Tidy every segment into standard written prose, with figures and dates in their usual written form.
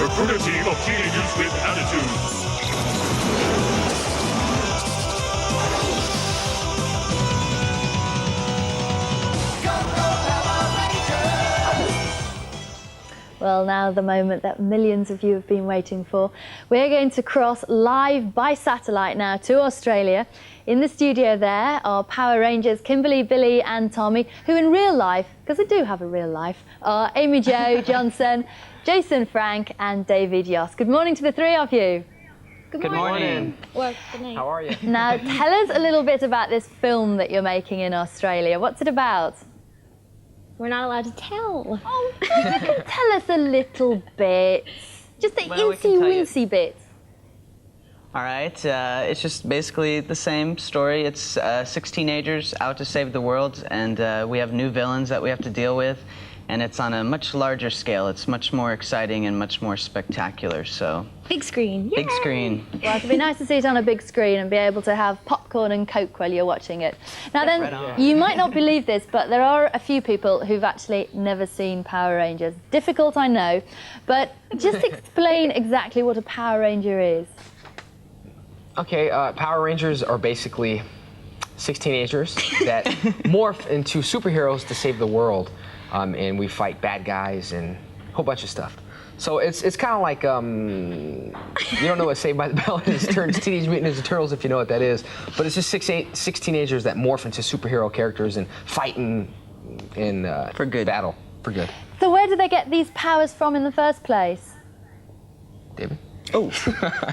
Recruit a team of teenagers with attitudes. Well, now the moment that millions of you have been waiting for. We're going to cross live by satellite now to Australia. In the studio there are Power Rangers Kimberly, Billy and Tommy, who in real life, because they do have a real life, are Amy Jo Johnson, Jason Frank and David Yoss. Good morning to the three of you. Good morning. Well, good night. How are you? Now, tell us a little bit about this film that you're making in Australia. What's it about? We're not allowed to tell. Oh, you can tell us a little bit. Just the incy-wincy bits. All right, it's just basically the same story. It's 6 teenagers out to save the world, and we have new villains that we have to deal with, and it's on a much larger scale. It's much more exciting and much more spectacular, so... Big screen. Yay! Big screen. Well, it'd be nice to see it on a big screen and be able to have popcorn and Coke while you're watching it. Now then, Right you might not believe this, but there are a few people who've actually never seen Power Rangers. Difficult, I know, but just explain exactly what a Power Ranger is. Okay, Power Rangers are basically 6 teenagers that morph into superheroes to save the world, and we fight bad guys and a whole bunch of stuff. So it's kind of like, you don't know what Saved by the Bell is, turns Teenage Mutant Ninja Turtles if you know what that is, but it's just six teenagers that morph into superhero characters and fight in For good. battle, for good. So where did they get these powers from in the first place? David? Oh,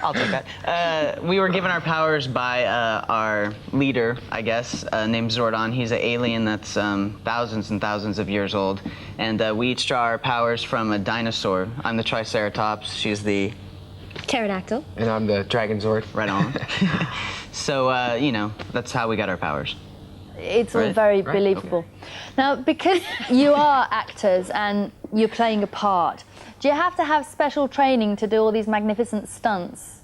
I'll take that. We were given our powers by our leader, I guess, named Zordon. He's an alien that's thousands and thousands of years old. And we each draw our powers from a dinosaur. I'm the Triceratops. She's the... Pterodactyl. And I'm the Dragon Zord. Right on. So, you know, that's how we got our powers. It's all very believable. Now, because you are actors and you're playing a part, do you have to have special training to do all these magnificent stunts?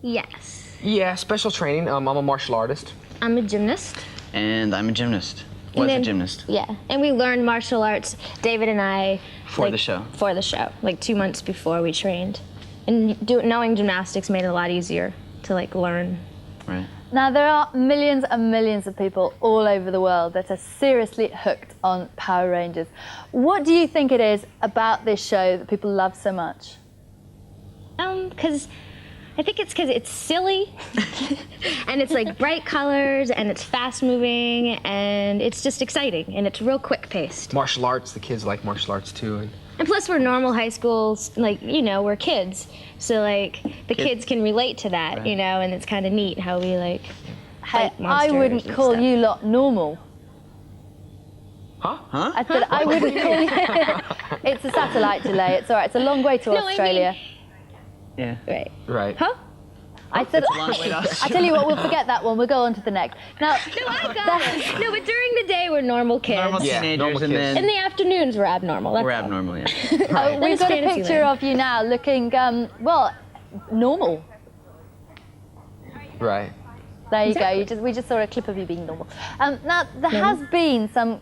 Yes. Yeah, special training. I'm a martial artist. I'm a gymnast. And I'm a gymnast. Was a gymnast. Yeah, and we learned martial arts, David and I. For the show. For the show, like 2 months before we trained. And knowing gymnastics made it a lot easier to like learn. Right. Now, there are millions and millions of people all over the world that are seriously hooked on Power Rangers. What do you think it is about this show that people love so much? Because I think it's because it's silly, and it's like bright colors, and it's fast moving, and it's just exciting, and it's real quick paced. Martial arts, the kids like martial arts too. And plus we're normal high schools, like, you know, we're kids. So like the kids can relate to that, you know, and it's kind of neat how we like fight monsters. I wouldn't and call stuff. you lot normal. Huh? I said I wouldn't call you... It's a satellite delay, it's all right, it's a long way to Australia. Yeah. Right. Right. Huh? I said, a long way to I tell you what, we'll forget that one, we'll go on to the next. Now, No, I got it. No, but during the day we're normal kids. Normal Yeah, teenagers, normal and kids. then In the afternoons we're abnormal. That's we're all. abnormal, yeah. we've got a Fantasyland. picture of you now looking, well, normal. Right. There you go. We just saw a clip of you being normal. Now, there has been some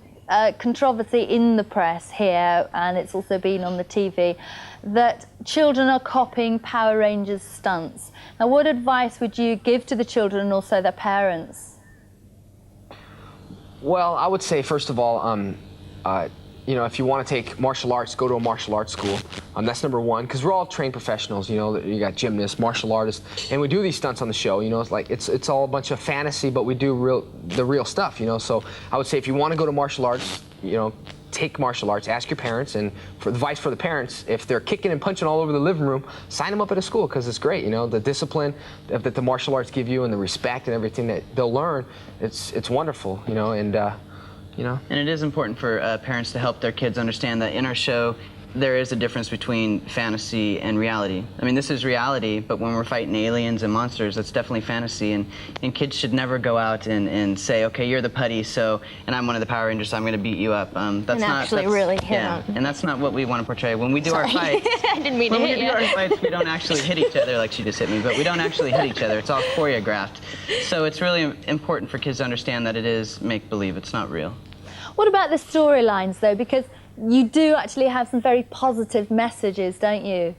controversy in the press here, and it's also been on the TV, that children are copying Power Rangers stunts. Now, what advice would you give to the children and also their parents? Well, I would say, first of all, you know, if you want to take martial arts, go to a martial arts school. That's number one, because we're all trained professionals. You know, you got gymnasts, martial artists, and we do these stunts on the show. You know, it's like it's all a bunch of fantasy, but we do the real stuff. You know, so I would say if you want to go to martial arts, you know, take martial arts. Ask your parents, and for advice for the parents, if they're kicking and punching all over the living room, sign them up at a school because it's great. You know, the discipline that the martial arts give you and the respect and everything that they'll learn, it's wonderful. You know, and. You know? And it is important for parents to help their kids understand that in our show, there is a difference between fantasy and reality. I mean, this is reality, but when we're fighting aliens and monsters, that's definitely fantasy. And kids should never go out and say, okay, you're the putty, so, and I'm one of the Power Rangers, so I'm going to beat you up. That's not actually really hit yeah, them. and that's not what we want to portray. When we do our fights, I didn't mean to when hit we you. do our fights, we don't actually hit each other like she just hit me, but we don't actually hit each other. It's all choreographed. So it's really important for kids to understand that it is make-believe. It's not real. What about the storylines, though? Because you do actually have some very positive messages, don't you?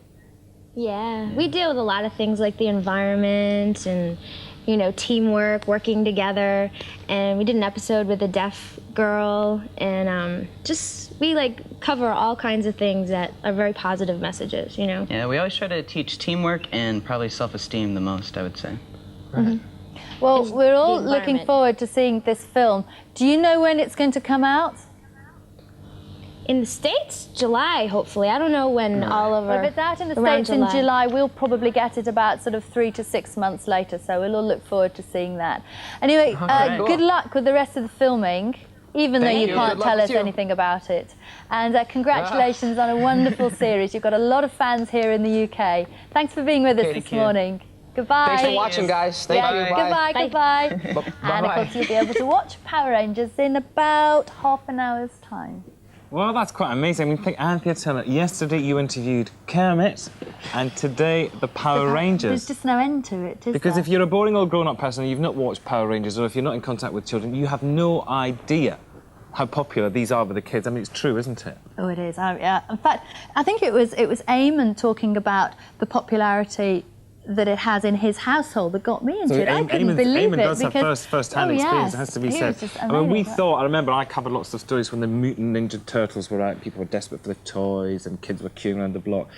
Yeah, we deal with a lot of things like the environment and, you know, teamwork, working together. And we did an episode with a deaf girl, and we like cover all kinds of things that are very positive messages, you know? Yeah, we always try to teach teamwork and probably self-esteem the most, I would say. Right. Well, we're all the looking environment. forward to seeing this film. Do you know when it's going to come out? In the States, July, hopefully. I don't know when all over. Well, if it's out in the around States in July, we'll probably get it about sort of 3 to 6 months later, so we'll all look forward to seeing that. Anyway, Okay, good cool. luck with the rest of the filming, even though Thank you you. can't Good luck tell with us you. anything about it. And congratulations on a wonderful series. You've got a lot of fans here in the UK. Thanks for being with us Thank this you. morning. Goodbye. Thanks for watching, guys. Thank you. Bye. Goodbye. Bye. And of course, you'll be able to watch Power Rangers in about half an hour's time. Well, that's quite amazing. We picked Anthea Turner. Yesterday you interviewed Kermit, and today the Power There's Rangers. just no end to it, is Because there? if you're a boring old grown-up person and you've not watched Power Rangers, or if you're not in contact with children, you have no idea how popular these are with the kids. I mean, it's true, isn't it? Oh, it is. Yeah. In fact, I think it was Eamon talking about the popularity that it has in his household that got me into it. I couldn't believe Eamon it does have because first-hand oh, experience, yes. it has to be He said. was just I mean, amazing. I remember I covered lots of stories when the Mutant Ninja Turtles were out. People were desperate for the toys and kids were queuing around the block.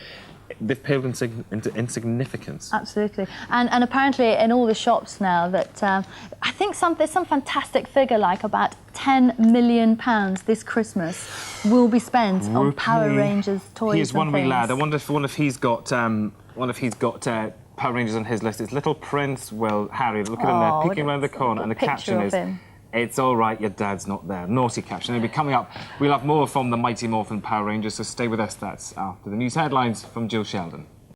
They've paled into insignificance. Absolutely, and apparently in all the shops now that I think there's some fantastic figure like about £10 million this Christmas will be spent on Power Rangers toys. He is one and wee things. lad. I wonder if he's got Power Rangers on his list. It's little Prince. Well, Harry, look at him Oh, there, peeking around the corner, and the picture caption of is, him. "It's all right, your dad's not there." Naughty caption. It'll be coming up. We'll have more from the Mighty Morphin Power Rangers, so stay with us. That's after the news headlines from Jill Sheldon.